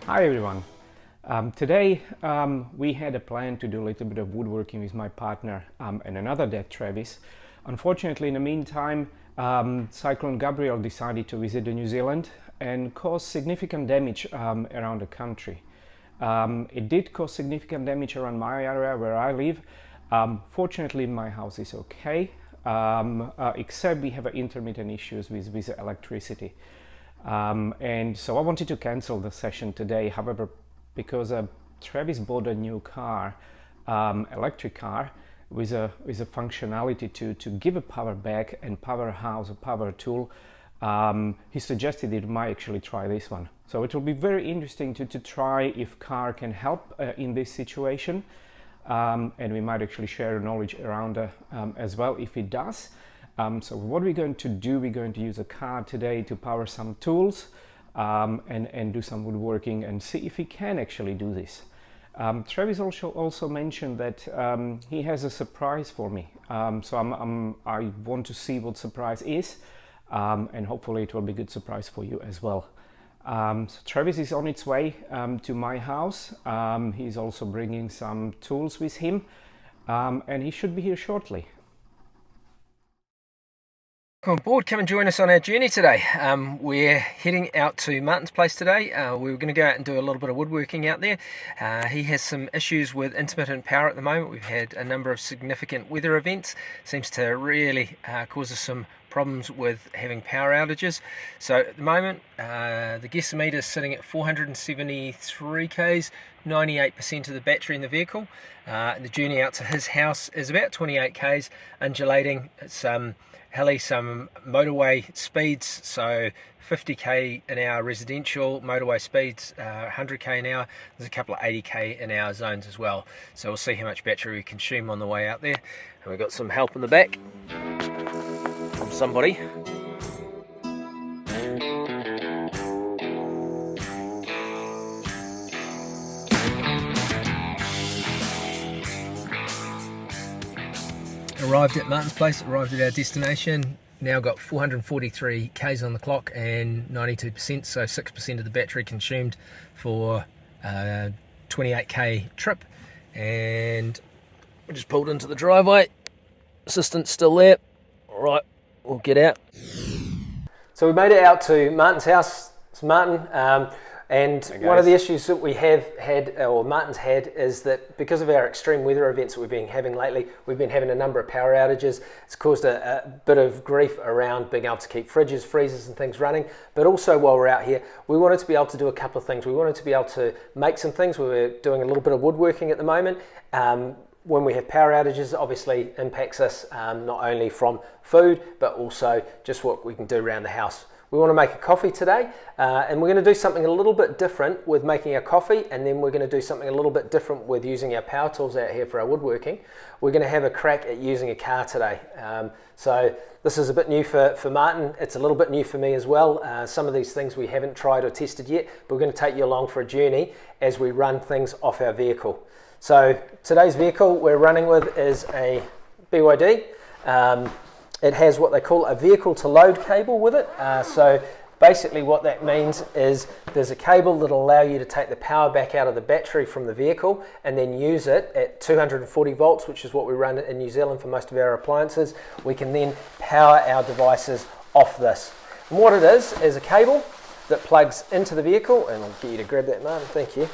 Hi everyone. Today we had a plan to do a little bit of woodworking with my partner and another dad, Travis. Unfortunately, in the meantime, Cyclone Gabrielle decided to visit New Zealand and cause significant damage around the country. It did cause significant damage around my area where I live. Fortunately, my house is okay, except we have intermittent issues with electricity. And so I wanted to cancel the session today. However, because Travis bought a new car, electric car, with a functionality to give a power back and powerhouse, a power tool, he suggested it might actually try this one. So it will be very interesting to try if car can help in this situation, and we might actually share knowledge around as well if it does. So what we're going to do, we're going to use a car today to power some tools and do some woodworking and see if we can actually do this. Travis also mentioned that he has a surprise for me. So I want to see what surprise is, and hopefully it will be a good surprise for you as well. So Travis is on its way to my house. He's also bringing some tools with him, and he should be here shortly. Welcome aboard. Come and join us on our journey today. We're heading out to Martin's place today. We were going to go out and do a little bit of woodworking out there. He has some issues with intermittent power at the moment. We've had a number of significant weather events. Seems to really cause us some problems with having power outages. So at the moment, the guesstimate is sitting at 473 k's, 98% of the battery in the vehicle. The journey out to his house is about 28 k's, undulating. It's some motorway speeds, so 50k an hour residential, motorway speeds 100k an hour. There's a couple of 80k an hour zones as well. So we'll see how much battery we consume on the way out there. And we've got some help in the back from somebody. Arrived at Martin's place, arrived at our destination. Now got 443 k's on the clock and 92%, so 6% of the battery consumed for 28k trip. And we just pulled into the driveway. Assistant's still there. All right, we'll get out. So we made it out to Martin's house. It's Martin. And one of the issues that we have had, or Martin's had, is that because of our extreme weather events that we've been having lately, we've been having a number of power outages. It's caused a bit of grief around being able to keep fridges, freezers and things running. But also while we're out here, we wanted to be able to do a couple of things. We wanted to be able to make some things. We were doing a little bit of woodworking at the moment. When we have power outages, it obviously impacts us not only from food, but also just what we can do around the house. We want to make a coffee today, and we're going to do something a little bit different with making a coffee, and then we're going to do something a little bit different with using our power tools out here for our woodworking. We're going to have a crack at using a car today. So this is a bit new for Martin. It's a little bit new for me as well. Some of these things we haven't tried or tested yet, but we're going to take you along for a journey as we run things off our vehicle. So today's vehicle we're running with is a BYD. It has what they call a vehicle to load cable with it. So basically what that means is there's a cable that'll allow you to take the power back out of the battery from the vehicle and then use it at 240 volts, which is what we run in New Zealand for most of our appliances. We can then power our devices off this. And what it is a cable that plugs into the vehicle, and I'll get you to grab that, Martin, thank you.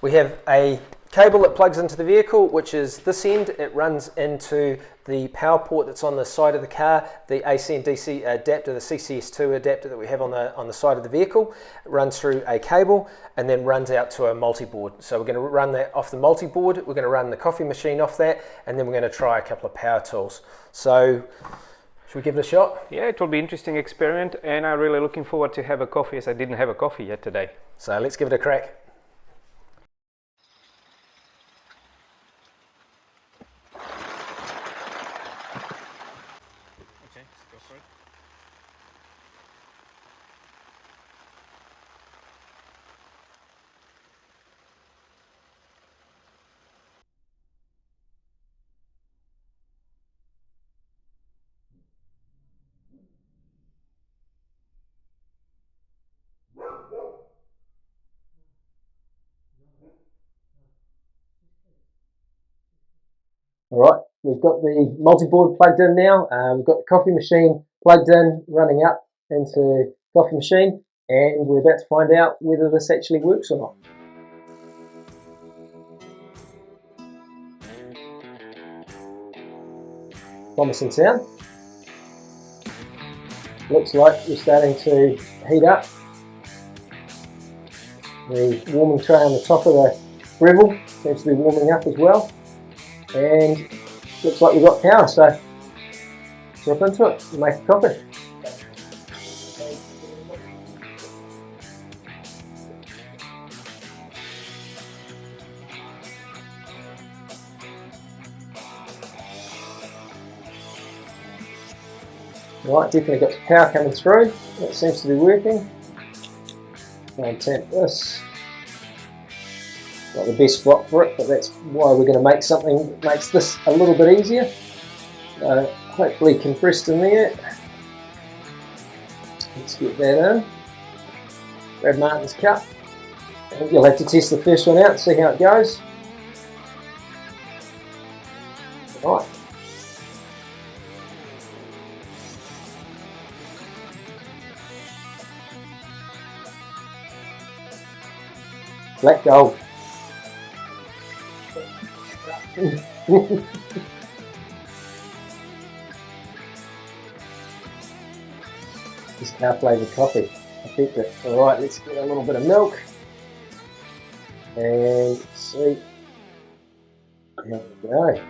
We have a cable that plugs into the vehicle, which is this end. It runs into the power port that's on the side of the car, the AC and DC adapter, the CCS2 adapter that we have on the side of the vehicle. It runs through a cable and then runs out to a multi-board. So we're going to run that off the multi-board, we're going to run the coffee machine off that, and then we're going to try a couple of power tools. So should we give it a shot? Yeah, it will be an interesting experiment, and I'm really looking forward to have a coffee, as I didn't have a coffee yet today. So let's give it a crack. Alright, we've got the multi-board plugged in now. We've got the coffee machine plugged in, running up into the coffee machine, and we're about to find out whether this actually works or not. Promising sound. Looks like we're starting to heat up. The warming tray on the top of the Breville seems to be warming up as well. And looks like we've got power, so drop into it and make a coffee. Right, definitely got the power coming through. That seems to be working. And tap this. Not the best spot for it, but that's why we're going to make something that makes this a little bit easier. Hopefully compressed in there. Let's get that in. Grab Martin's cup. I think you'll have to test the first one out and see how it goes. Right. Black gold. This car flavoured coffee. I think that. Alright, let's get a little bit of milk. And see. There we go.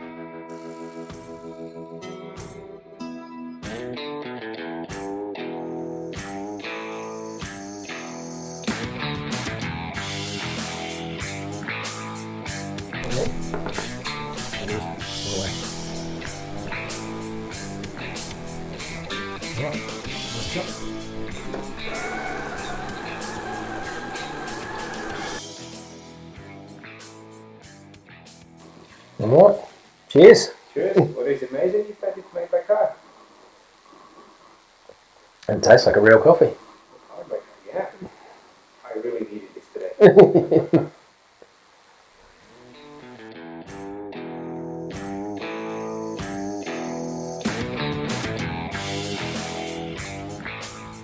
Alright, cheers. Cheers. What is amazing is that it's made by car. And it tastes like a real coffee. Oh, but yeah, I really needed this today.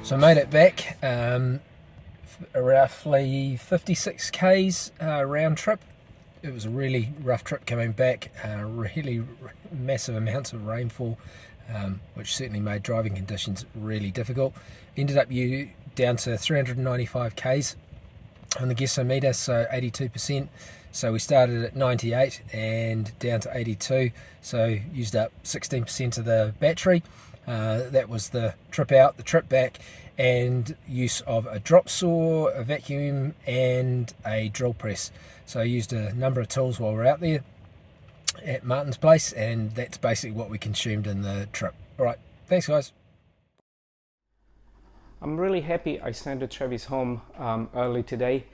So I made it back, roughly 56 k's round trip. It was a really rough trip coming back, really massive amounts of rainfall, which certainly made driving conditions really difficult. Ended up down to 395 k's on the gasometer, so 82%. So we started at 98 and down to 82, so used up 16% of the battery. That was the trip out. The trip back, and use of a drop saw, a vacuum and a drill press. So I used a number of tools while we're out there at Martin's place, and that's basically what we consumed in the trip. Alright, thanks guys. I'm really happy I sent the Travis home early today.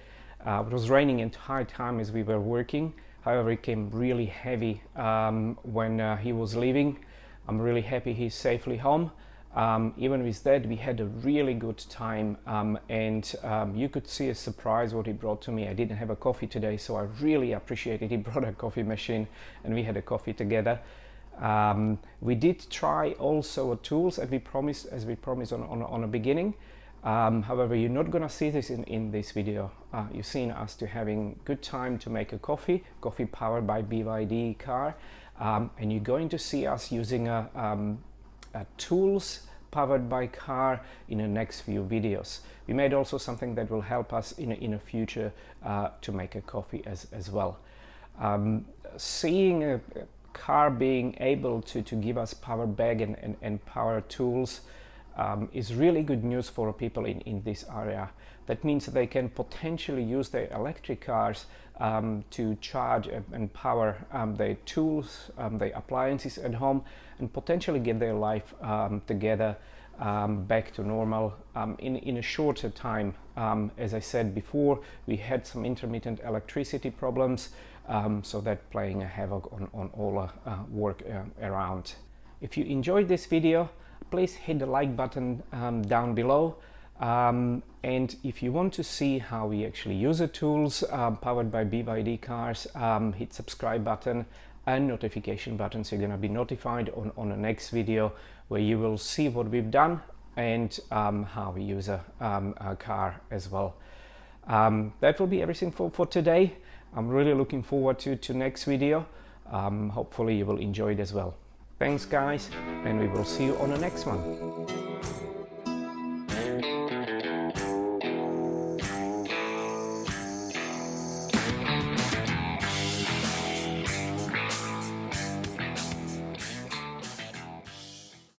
It was raining entire time as we were working. However, it came really heavy when he was leaving. I'm really happy he's safely home. Even with that, we had a really good time, and you could see a surprise what he brought to me. I didn't have a coffee today, so I really appreciated he brought a coffee machine and we had a coffee together. We did try also tools as we promised on the beginning. However, you're not gonna see this in this video. You've seen us to having good time to make a coffee powered by BYD Car, and you're going to see us using tools powered by car in the next few videos. We made also something that will help us in the future to make a coffee as well. Seeing a car being able to give us power bag and power tools is really good news for people in this area. That means they can potentially use their electric cars to charge and power their tools, their appliances at home, and potentially get their life together back to normal in a shorter time. As I said before, we had some intermittent electricity problems, so that playing a havoc on all work around. If you enjoyed this video, please hit the like button down below. And if you want to see how we actually use the tools powered by BYD cars, hit subscribe button and notification button, so you're going to be notified on the next video, where you will see what we've done and how we use a car as well. That will be everything for today. I'm really looking forward to next video. Hopefully you will enjoy it as well. Thanks guys, and we will see you on the next one.